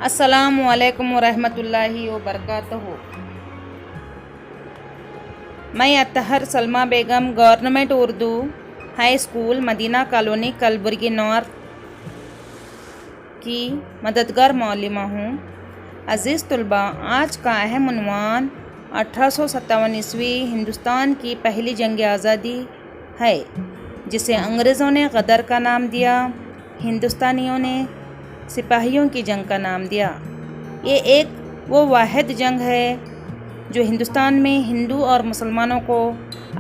السلام علیکم ورحمۃ اللہ وبرکاتہ۔ میں اطہر سلمہ بیگم گورنمنٹ اردو ہائی اسکول مدینہ کالونی کلبرگی نارتھ کی مددگار معلمہ ہوں۔ عزیز طلباء، آج کا اہم عنوان 1857 ہندوستان کی پہلی جنگ آزادی ہے، جسے انگریزوں نے غدر کا نام دیا، ہندوستانیوں نے سپاہیوں کی جنگ کا نام دیا۔ یہ وہ واحد جنگ ہے جو ہندوستان میں ہندو اور مسلمانوں کو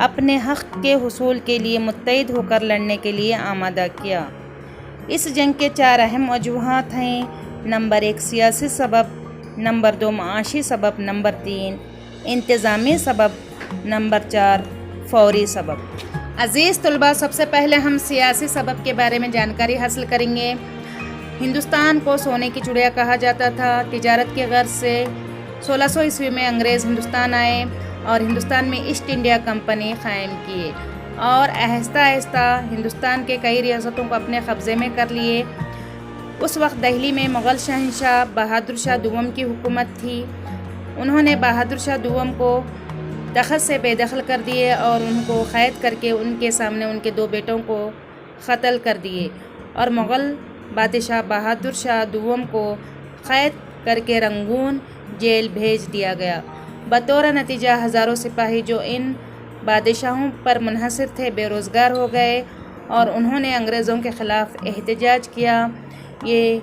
اپنے حق کے حصول کے لیے متحد ہو کر لڑنے کے لیے آمادہ کیا۔ اس جنگ کے 4 اہم وجوہات ہیں: نمبر 1 سیاسی سبب، نمبر 2 معاشی سبب، نمبر 3 انتظامی سبب، نمبر 4 فوری سبب۔ عزیز طلباء، سب سے پہلے ہم سیاسی سبب کے بارے میں جانکاری حاصل کریں گے۔ ہندوستان کو سونے کی چڑیا کہا جاتا تھا۔ تجارت کی غرض سے 1600 عیسوی میں انگریز ہندوستان آئے اور ہندوستان میں ایسٹ انڈیا کمپنی قائم کیے اور آہستہ آہستہ ہندوستان کے کئی ریاستوں کو اپنے قبضے میں کر لیے۔ اس وقت دہلی میں مغل شہنشاہ بہادر شاہ دوم کی حکومت تھی۔ انہوں نے بہادر شاہ دوم کو تخت سے بے دخل کر دیے اور ان کو قید کر کے ان کے سامنے ان کے 2 بیٹوں کو قتل کر دیے اور مغل بادشاہ بہادر شاہ دوم کو قید کر کے رنگون جیل بھیج دیا گیا۔ بطور نتیجہ ہزاروں سپاہی جو ان بادشاہوں پر منحصر تھے بے روزگار ہو گئے اور انہوں نے انگریزوں کے خلاف احتجاج کیا۔ یہ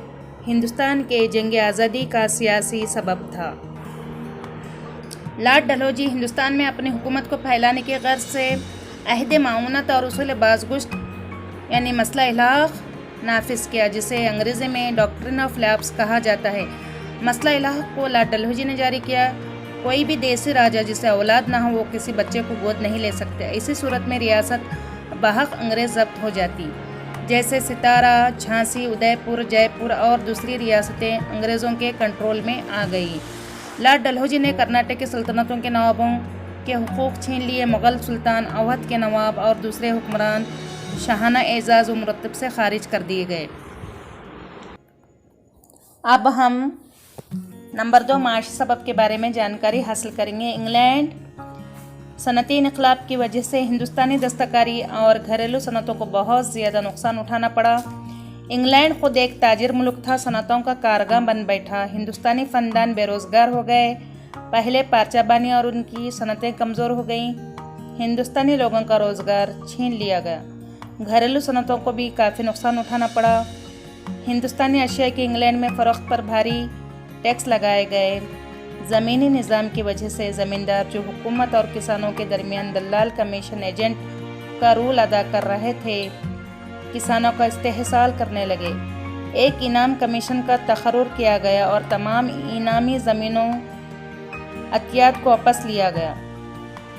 ہندوستان کے جنگ آزادی کا سیاسی سبب تھا۔ لارڈ ڈلہوزی ہندوستان میں اپنی حکومت کو پھیلانے کی غرض سے عہد معاونت اور اصول بازگشت یعنی مسئلہ الحاق نافذ کیا، جسے انگریزی میں ڈاکٹرن آف لیپس کہا جاتا ہے۔ مسئلہ الحاق کو لارڈ ڈلہوزی نے جاری کیا۔ کوئی بھی دیسی راجا جسے اولاد نہ ہو وہ کسی بچے کو گود نہیں لے سکتے۔ اسی صورت میں ریاست بحق انگریز ضبط ہو جاتی، جیسے ستارہ، جھانسی، ادے پور، جے پور اور دوسری ریاستیں انگریزوں کے کنٹرول میں آ گئیں۔ لارڈ ڈلہوزی نے کرناٹک کی سلطنتوں کے نوابوں کے حقوق چھین لیے۔ مغل سلطان اودھ کے نواب اور دوسرے حکمران شاہانہ اعزاز و مرتب سے خارج کر دیے گئے۔ اب ہم نمبر 2 معاشی سبب کے بارے میں جانکاری حاصل کریں گے۔ انگلینڈ صنعتی انقلاب کی وجہ سے ہندوستانی دستکاری اور گھریلو صنعتوں کو بہت زیادہ نقصان اٹھانا پڑا۔ انگلینڈ خود ایک تاجر ملک تھا، صنعتوں کا کارخانہ بن بیٹھا، ہندوستانی فنکار بے روزگار ہو گئے، پہلے پارچہ بانی اور ان کی صنعتیں کمزور ہو گئیں، ہندوستانی لوگوں کا روزگار چھین لیا گیا، گھریلو صنعتوں کو بھی کافی نقصان اٹھانا پڑا۔ ہندوستانی اشیاء کی انگلینڈ میں فروخت پر بھاری ٹیکس لگائے گئے۔ زمینی نظام کی وجہ سے زمیندار جو حکومت اور کسانوں کے درمیان دلال کمیشن ایجنٹ کا رول ادا کر رہے تھے، کسانوں کا استحصال کرنے لگے۔ ایک انعام کمیشن کا تقرر کیا گیا اور تمام انعامی زمینوں عطیات کو واپس لیا گیا۔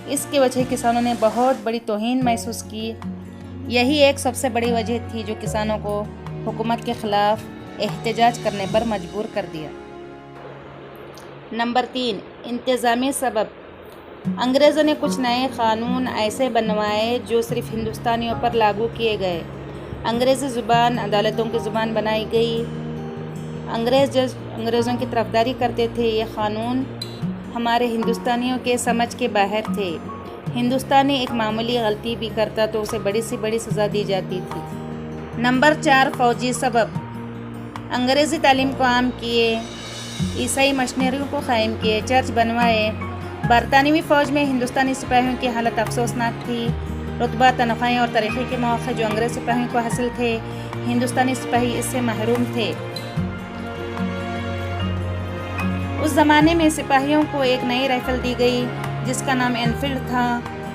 اس کی وجہ کسانوں نے بہت بڑی توہین محسوس کی۔ یہی ایک سب سے بڑی وجہ تھی جو کسانوں کو حکومت کے خلاف احتجاج کرنے پر مجبور کر دیا۔ نمبر 3 انتظامی سبب۔ انگریزوں نے کچھ نئے قانون ایسے بنوائے جو صرف ہندوستانیوں پر لاگو کیے گئے۔ انگریزی زبان عدالتوں کی زبان بنائی گئی۔ انگریز جج انگریزوں کی طرفداری کرتے تھے۔ یہ قانون ہمارے ہندوستانیوں کے سمجھ کے باہر تھے۔ ہندوستانی ایک معمولی غلطی بھی کرتا تو اسے بڑی سے بڑی سزا دی جاتی تھی۔ نمبر 4 فوجی سبب۔ انگریزی تعلیم کو عام کیے، عیسائی مشنریوں کو قائم کیے، چرچ بنوائے۔ برطانوی فوج میں ہندوستانی سپاہیوں کی حالت افسوسناک تھی۔ رتبہ، تنخواہیں اور ترقی کے مواقع جو انگریز سپاہیوں کو حاصل تھے، ہندوستانی سپاہی اس سے محروم تھے۔ اس زمانے میں سپاہیوں کو ایک نئی رائفل دی گئی جس کا نام انفیلڈ تھا۔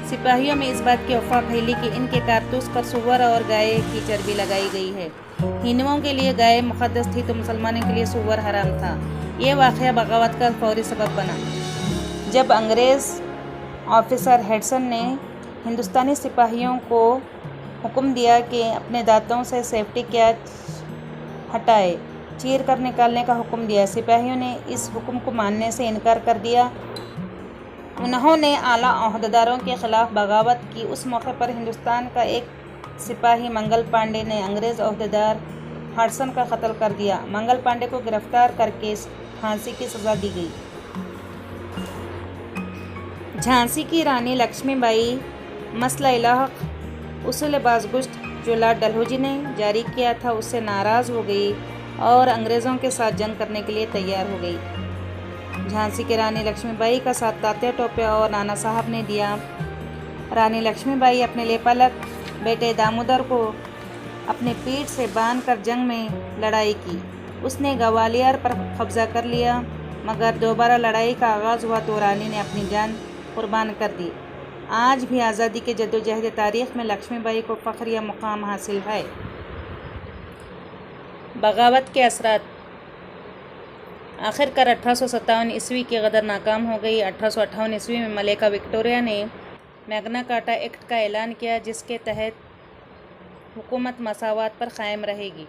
سپاہیوں میں اس بات کی افواہ پھیلی کہ ان کے کارتوس پر سور اور گائے کی چربی لگائی گئی ہے۔ ہندوؤں کے لیے گائے مقدس تھی تو مسلمانوں کے لیے سور حرام تھا۔ یہ واقعہ بغاوت کا فوری سبب بنا۔ جب انگریز آفیسر ہیڈسن نے ہندوستانی سپاہیوں کو حکم دیا کہ اپنے دانتوں سے سیفٹی کیچ ہٹائے، چیر کر نکالنے کا حکم دیا، سپاہیوں نے اس حکم کو ماننے سے انکار کر دیا۔ انہوں نے اعلیٰ عہدیداروں کے خلاف بغاوت کی۔ اس موقع پر ہندوستان کا ایک سپاہی منگل پانڈے نے انگریز عہدیدار ہڈسن کا قتل کر دیا۔ منگل پانڈے کو گرفتار کر کے پھانسی کی سزا دی گئی۔ جھانسی کی رانی لکشمی بائی مسئلہ الحق اصول بازگشت جو لارڈ ڈلہوزی نے جاری کیا تھا اس سے ناراض ہو گئی اور انگریزوں کے ساتھ جنگ کرنے کے لیے تیار ہو گئی۔ جھانسی کی رانی لکشمی بائی کا ساتھ تاتیا ٹوپے اور نانا صاحب نے دیا۔ رانی لکشمی بائی اپنے لیپالک بیٹے دامودر کو اپنی پیٹھ سے باندھ کر جنگ میں لڑائی کی۔ اس نے گوالیار پر قبضہ کر لیا، مگر دوبارہ لڑائی کا آغاز ہوا تو رانی نے اپنی جان قربان کر دی۔ آج بھی آزادی کی جدوجہد تاریخ میں لکشمی بائی کو فخر یا مقام حاصل ہے۔ بغاوت کے اثرات۔ آخر کار 1857 عیسوی کی غدر ناکام ہو گئی۔ 1858 عیسوی میں ملکہ وکٹوریہ نے میگنا کارٹا ایکٹ کا اعلان کیا، جس کے تحت حکومت مساوات پر قائم رہے گی۔